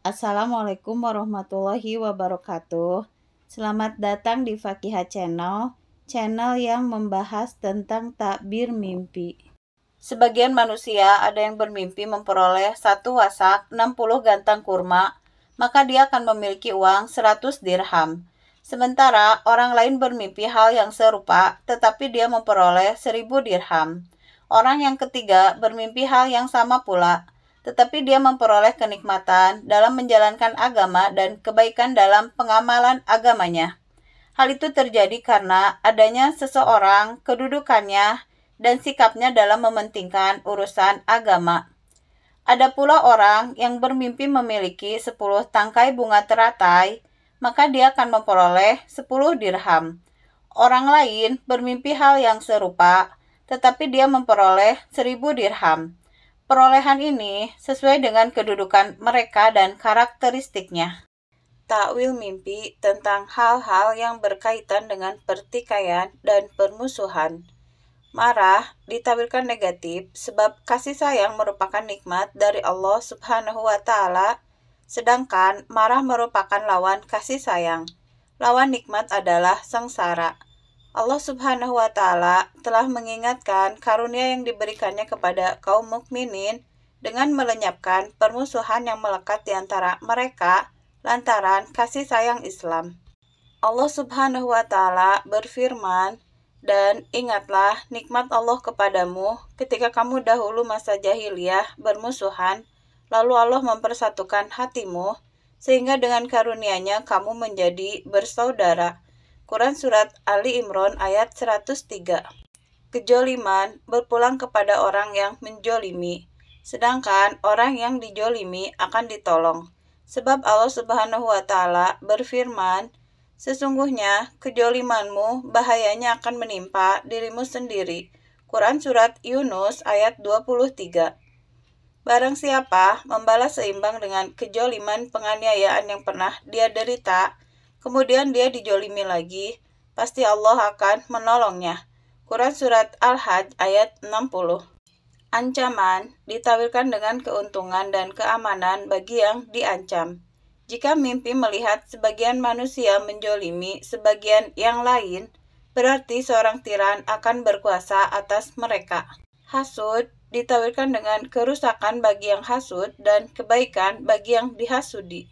Assalamualaikum warahmatullahi wabarakatuh. Selamat datang di Fakihah Channel, channel yang membahas tentang takbir mimpi. Sebagian manusia ada yang bermimpi memperoleh 1 wasak 60 gantang kurma, maka dia akan memiliki uang 100 dirham. Sementara orang lain bermimpi hal yang serupa, tetapi dia memperoleh 1000 dirham. Orang yang ketiga bermimpi hal yang sama pula, tetapi dia memperoleh kenikmatan dalam menjalankan agama dan kebaikan dalam pengamalan agamanya. Hal itu terjadi karena adanya seseorang, kedudukannya, dan sikapnya dalam mementingkan urusan agama. Ada pula orang yang bermimpi memiliki 10 tangkai bunga teratai, maka dia akan memperoleh 10 dirham. Orang lain bermimpi hal yang serupa, tetapi dia memperoleh 1000 dirham. Perolehan ini sesuai dengan kedudukan mereka dan karakteristiknya. Takwil mimpi tentang hal-hal yang berkaitan dengan pertikaian dan permusuhan. Marah ditawilkan negatif sebab kasih sayang merupakan nikmat dari Allah Subhanahu wa Ta'ala, sedangkan marah merupakan lawan kasih sayang. Lawan nikmat adalah sengsara. Allah Subhanahu wa Ta'ala telah mengingatkan karunia yang diberikannya kepada kaum mukminin dengan melenyapkan permusuhan yang melekat di antara mereka lantaran kasih sayang Islam. Allah Subhanahu wa Ta'ala berfirman, "Dan ingatlah nikmat Allah kepadamu ketika kamu dahulu masa jahiliyah bermusuhan, lalu Allah mempersatukan hatimu, sehingga dengan karunia-Nya kamu menjadi bersaudara." Quran Surat Ali Imran ayat 103. Kejoliman berpulang kepada orang yang menjolimi, sedangkan orang yang dijolimi akan ditolong. Sebab Allah Subhanahu wa Ta'ala berfirman, "Sesungguhnya kejolimanmu bahayanya akan menimpa dirimu sendiri." Quran Surat Yunus ayat 23. Barang siapa membalas seimbang dengan kejoliman penganiayaan yang pernah dia derita, kemudian dia dijolimi lagi, pasti Allah akan menolongnya. Quran Surat Al-Hajj ayat 60. Ancaman ditawilkan dengan keuntungan dan keamanan bagi yang diancam. Jika mimpi melihat sebagian manusia menjolimi sebagian yang lain, berarti seorang tiran akan berkuasa atas mereka. Hasud ditawilkan dengan kerusakan bagi yang hasud dan kebaikan bagi yang dihasudi.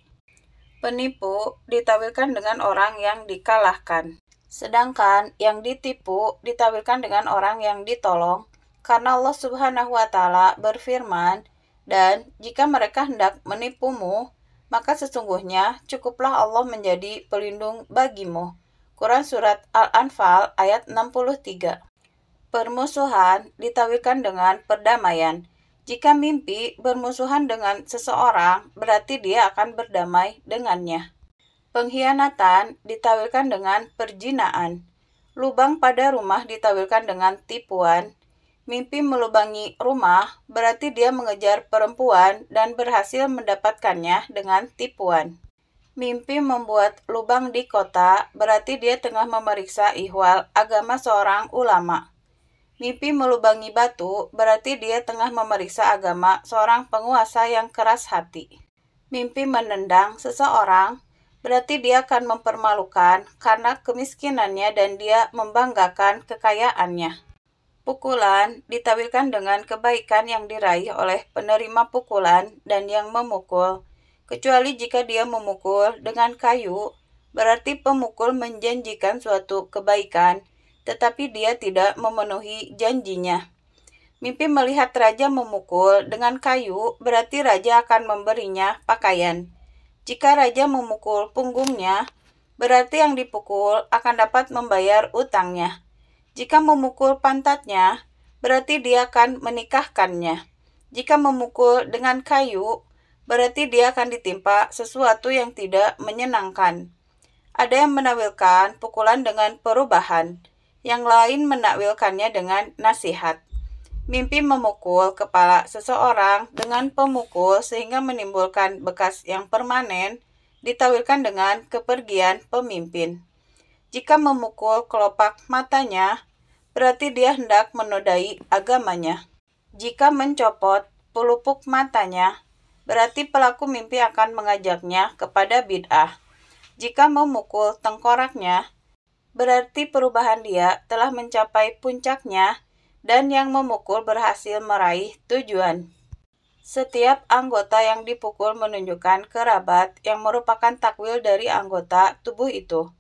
Penipu ditawilkan dengan orang yang dikalahkan. Sedangkan yang ditipu ditawilkan dengan orang yang ditolong, karena Allah Subhanahu wa Ta'ala berfirman, "Dan jika mereka hendak menipumu, maka sesungguhnya cukuplah Allah menjadi pelindung bagimu." Quran Surat Al-Anfal ayat 63. Permusuhan ditawilkan dengan perdamaian. Jika mimpi bermusuhan dengan seseorang, berarti dia akan berdamai dengannya. Pengkhianatan ditawilkan dengan perjinaan. Lubang pada rumah ditawilkan dengan tipuan. Mimpi melubangi rumah, berarti dia mengejar perempuan dan berhasil mendapatkannya dengan tipuan. Mimpi membuat lubang di kota, berarti dia tengah memeriksa ihwal agama seorang ulama. Mimpi melubangi batu, berarti dia tengah memeriksa agama seorang penguasa yang keras hati. Mimpi menendang seseorang, berarti dia akan mempermalukan karena kemiskinannya dan dia membanggakan kekayaannya. Pukulan ditawilkan dengan kebaikan yang diraih oleh penerima pukulan dan yang memukul, kecuali jika dia memukul dengan kayu, berarti pemukul menjanjikan suatu kebaikan, tetapi dia tidak memenuhi janjinya. Mimpi melihat raja memukul dengan kayu, berarti raja akan memberinya pakaian. Jika raja memukul punggungnya, berarti yang dipukul akan dapat membayar utangnya. Jika memukul pantatnya, berarti dia akan menikahkannya. Jika memukul dengan kayu, berarti dia akan ditimpa sesuatu yang tidak menyenangkan. Ada yang menawilkan pukulan dengan perubahan, yang lain menakwilkannya dengan nasihat. Mimpi memukul kepala seseorang dengan pemukul sehingga menimbulkan bekas yang permanen, ditawilkan dengan kepergian pemimpin. Jika memukul kelopak matanya, berarti dia hendak menodai agamanya. Jika mencopot pelupuk matanya, berarti pelaku mimpi akan mengajaknya kepada bid'ah. Jika memukul tengkoraknya, berarti perubahan dia telah mencapai puncaknya dan yang memukul berhasil meraih tujuan. Setiap anggota yang dipukul menunjukkan kerabat yang merupakan takwil dari anggota tubuh itu.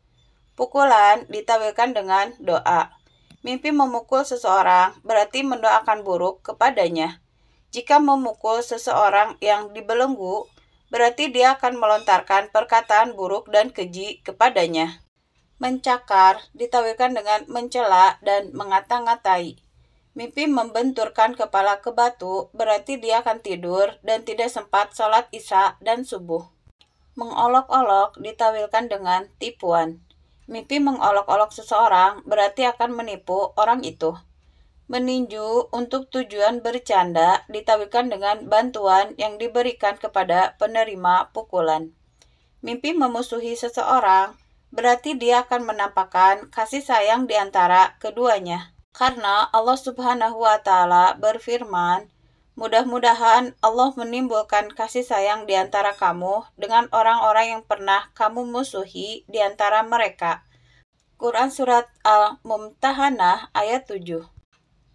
Pukulan ditawilkan dengan doa. Mimpi memukul seseorang berarti mendoakan buruk kepadanya. Jika memukul seseorang yang dibelenggu, berarti dia akan melontarkan perkataan buruk dan keji kepadanya. Mencakar ditawilkan dengan mencela dan mengata-ngatai. Mimpi membenturkan kepala ke batu, berarti dia akan tidur dan tidak sempat sholat isya dan subuh. Mengolok-olok ditawilkan dengan tipuan. Mimpi mengolok-olok seseorang, berarti akan menipu orang itu. Meninju untuk tujuan bercanda ditawilkan dengan bantuan yang diberikan kepada penerima pukulan. Mimpi memusuhi seseorang, berarti dia akan menampakkan kasih sayang di antara keduanya. Karena Allah Subhanahu wa Ta'ala berfirman, mudah-mudahan Allah menimbulkan kasih sayang di antara kamu dengan orang-orang yang pernah kamu musuhi di antara mereka. Quran Surat Al-Mumtahanah ayat 7.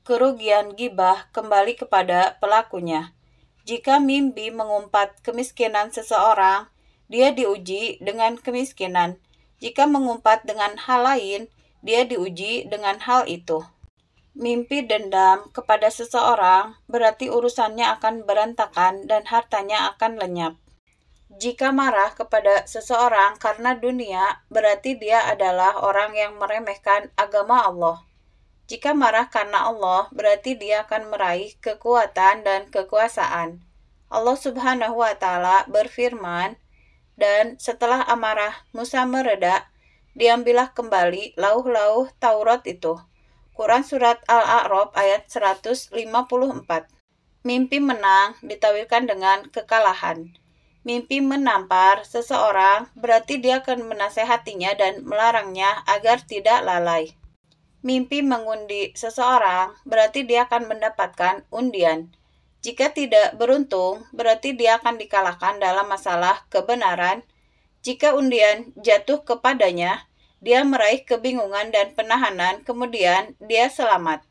Kerugian gibah kembali kepada pelakunya. Jika mimpi mengumpat kemiskinan seseorang, dia diuji dengan kemiskinan. Jika mengumpat dengan hal lain, dia diuji dengan hal itu. Mimpi dendam kepada seseorang berarti urusannya akan berantakan dan hartanya akan lenyap. Jika marah kepada seseorang karena dunia, berarti dia adalah orang yang meremehkan agama Allah. Jika marah karena Allah, berarti dia akan meraih kekuatan dan kekuasaan. Allah Subhanahu wa Ta'ala berfirman, dan setelah amarah Musa mereda, diambillah kembali lauh-lauh Taurat itu. Quran Surat Al-A'raf ayat 154. Mimpi menang ditawilkan dengan kekalahan. Mimpi menampar seseorang berarti dia akan menasehatinya dan melarangnya agar tidak lalai. Mimpi mengundi seseorang berarti dia akan mendapatkan undian. Jika tidak beruntung, berarti dia akan dikalahkan dalam masalah kebenaran. Jika undian jatuh kepadanya, dia meraih kebingungan dan penahanan, kemudian dia selamat.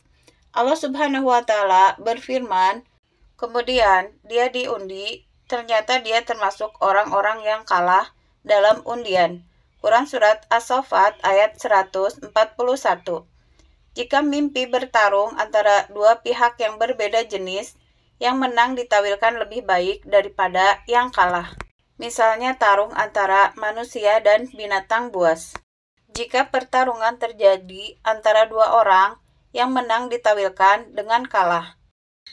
Allah Subhanahu wa Ta'ala berfirman, kemudian dia diundi, ternyata dia termasuk orang-orang yang kalah dalam undian. Quran Surat As-Saffat ayat 141. Jika mimpi bertarung antara dua pihak yang berbeda jenis, yang menang ditawilkan lebih baik daripada yang kalah. Misalnya tarung antara manusia dan binatang buas. Jika pertarungan terjadi antara dua orang, yang menang ditawilkan dengan kalah.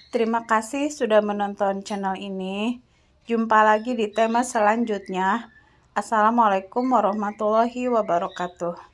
Terima kasih sudah menonton channel ini. Jumpa lagi di tema selanjutnya. Assalamualaikum warahmatullahi wabarakatuh.